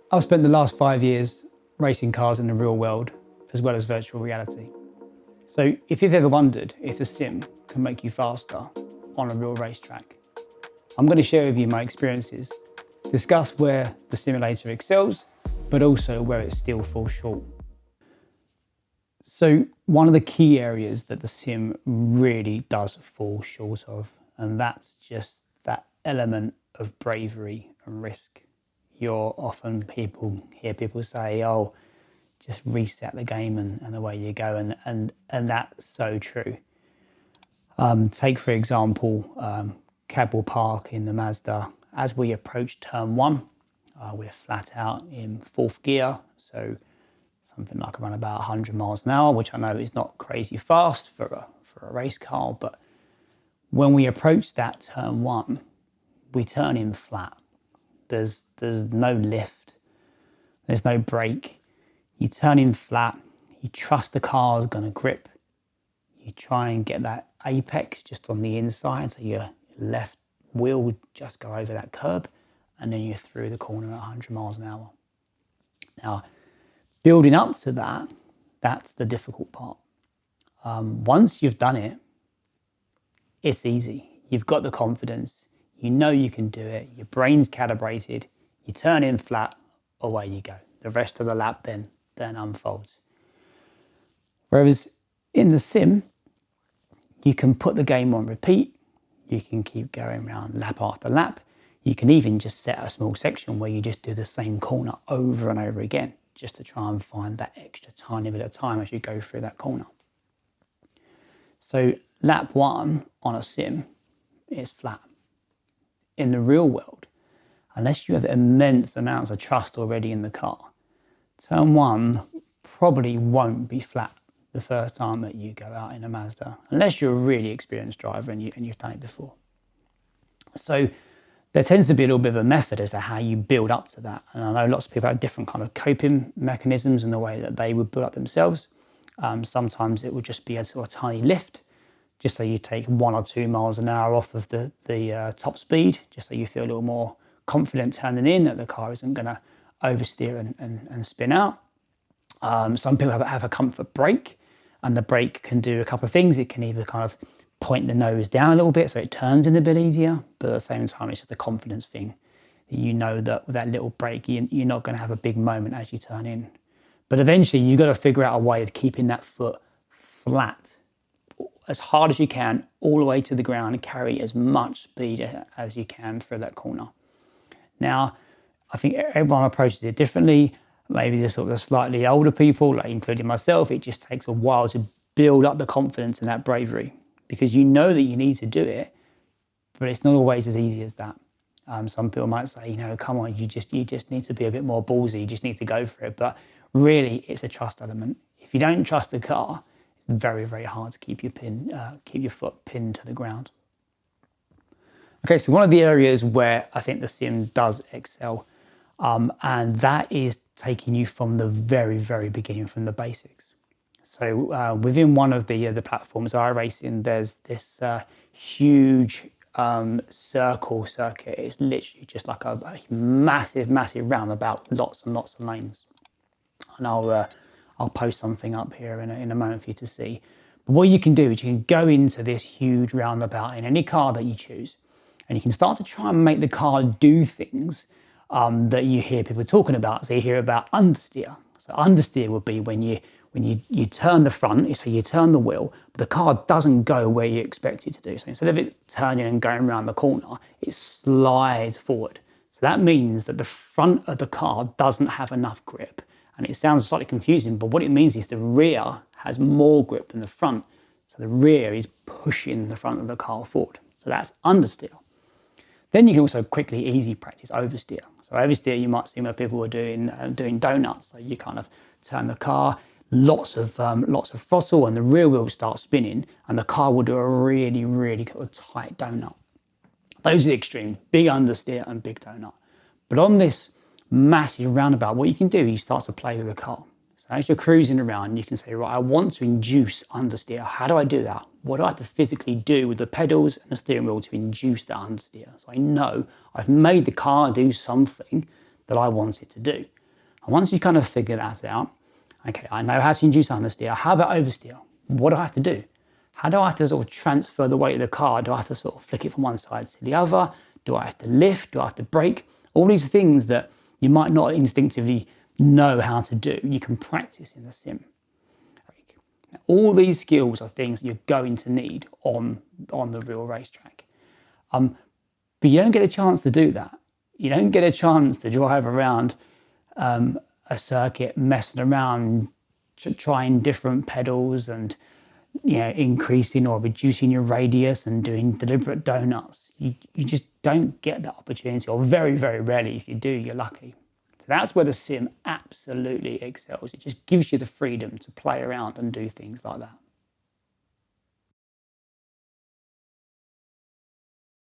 I've spent the last 5 years racing cars in the real world as well as virtual reality. So if you've ever wondered if the sim can make you faster on a real racetrack, I'm going to share with you my experiences, discuss where the simulator excels, but also where it still falls short. So one of the key areas that the sim really does fall short of, and that's just that element of bravery and risk. You're often hear people say, oh, just reset the game and away you go. And that's so true. Take, for example, Cadwell Park in the Mazda. As we approach turn one, we're flat out in fourth gear. So something like around about 100 miles an hour, which I know is not crazy fast for a race car. But when we approach that turn one, we turn in flat. There's no lift, there's no brake. You turn in flat, you trust the car is going to grip. You try and get that apex just on the inside, so your left wheel would just go over that curb, and then you're through the corner at 100 miles an hour. Now, building up to that, that's the difficult part. Once you've done it, it's easy. You've got the confidence. You know you can do it. Your brain's calibrated. You turn in flat, away you go. The rest of the lap then unfolds. Whereas in the sim, you can put the game on repeat. You can keep going around lap after lap. You can even just set a small section where you just do the same corner over and over again, just to try and find that extra tiny bit of time as you go through that corner. So lap one on a sim is flat. In the real world, unless you have immense amounts of trust already in the car, turn one probably won't be flat the first time that you go out in a Mazda, unless you're a really experienced driver and you've done it before. So there tends to be a little bit of a method as to how you build up to that. And I know lots of people have different kind of coping mechanisms in the way that they would build up themselves. Sometimes it would just be a sort of tiny lift, just so you take 1 or 2 miles an hour off of the top speed, just so you feel a little more confident turning in, that the car isn't going to oversteer and spin out. Some people have a comfort brake, and the brake can do a couple of things. It can either kind of point the nose down a little bit so it turns in a bit easier, but at the same time it's just a confidence thing. You know that with that little brake, you're not going to have a big moment as you turn in. But eventually you've got to figure out a way of keeping that foot flat as hard as you can, all the way to the ground, and carry as much speed as you can through that corner. Now, I think everyone approaches it differently. Maybe the sort of slightly older people, like including myself, it just takes a while to build up the confidence and that bravery, because you know that you need to do it, but it's not always as easy as that. Some people might say, come on, you just need to be a bit more ballsy, you just need to go for it. But really, it's a trust element. If you don't trust the car, it's very, very hard to keep your foot pinned to the ground. Okay, so one of the areas where I think the sim does excel, and that is taking you from the very, very beginning, from the basics. So within one of the platforms, iRacing, there's this huge circuit. It's literally just like a massive, massive roundabout, lots and lots of lanes. And I'll post something up here in a moment for you to see. But what you can do is you can go into this huge roundabout in any car that you choose, and you can start to try and make the car do things that you hear people talking about. So you hear about understeer. So understeer would be when you turn the front, so you turn the wheel, but the car doesn't go where you expect it to do. So instead of it turning and going around the corner, it slides forward. So that means that the front of the car doesn't have enough grip. And it sounds slightly confusing, but what it means is the rear has more grip than the front. So the rear is pushing the front of the car forward. So that's understeer. Then you can also quickly, easy practice oversteer. So oversteer, you might see where people are doing donuts. So you kind of turn the car, lots of throttle, and the rear wheel starts spinning, and the car will do a really, really kind of tight donut. Those are the extremes: big understeer and big donut. But on this massive roundabout, what you can do is you start to play with the car. So as you're cruising around, you can say, right, I want to induce understeer. How do I do that? What do I have to physically do with the pedals and the steering wheel to induce that understeer? So I know I've made the car do something that I want it to do. And once you kind of figure that out, okay, I know how to induce understeer. How about oversteer? What do I have to do? How do I have to sort of transfer the weight of the car? Do I have to sort of flick it from one side to the other? Do I have to lift? Do I have to brake? All these things that you might not instinctively know how to do, you can practice in the sim. All these skills are things you're going to need on the real racetrack. But you don't get a chance to do that. You don't get a chance to drive around a circuit, messing around, trying different pedals and increasing or reducing your radius and doing deliberate donuts. You just don't get that opportunity, or very, very rarely. If you do, you're lucky. So that's where the sim absolutely excels. It just gives you the freedom to play around and do things like that.